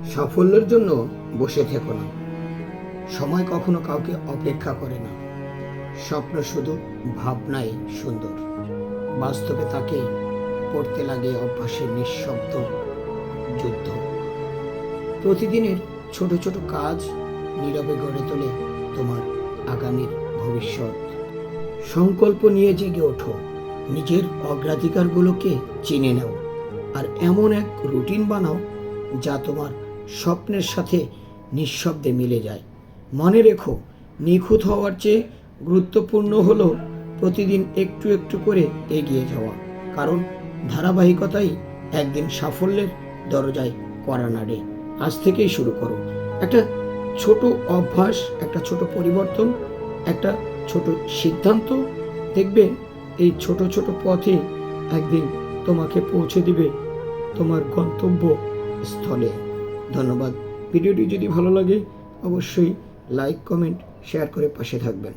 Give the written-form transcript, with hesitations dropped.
সাফল্যের জন্য বসে থেকো না। সময় কখনো কাউকে অপেক্ষা করে না। স্বপ্ন শুধু ভাবনায় সুন্দর, বাস্তবে তাকে পড়তে লাগে অভ্যাসের নিঃশব্দ যুদ্ধ। প্রতিদিনের ছোট ছোট কাজ নীরবে গড়ে তোলে তোমার আগামীর ভবিষ্যৎ। সংকল্প নিয়ে জেগে ওঠো, নিজের অগ্রাধিকারগুলোকে চিনে নাও, আর এমন এক রুটিন বানাও যা তোমার স্বপ্নের সাথে নিঃশব্দে মিলে যায়। মনে রেখো, নিখুঁত হওয়ার চেয়ে গুরুত্বপূর্ণ হলো প্রতিদিন একটু একটু করে এগিয়ে যাওয়া, কারণ ধারাবাহিকতাই একদিন সাফল্যের দরজায় কড়া নাড়ে। আজ থেকেই শুরু করো। একটা ছোট অভ্যাস, একটা ছোট পরিবর্তন, একটা ছোট সিদ্ধান্ত, দেখবে এই ছোট ছোট পথে একদিন তোমাকে পৌঁছে দিবে তোমার গন্তব্য স্থলে। ধন্যবাদ। ভিডিওটি যদি ভালো লাগে অবশ্যই লাইক, কমেন্ট, শেয়ার করে পাশে থাকবেন।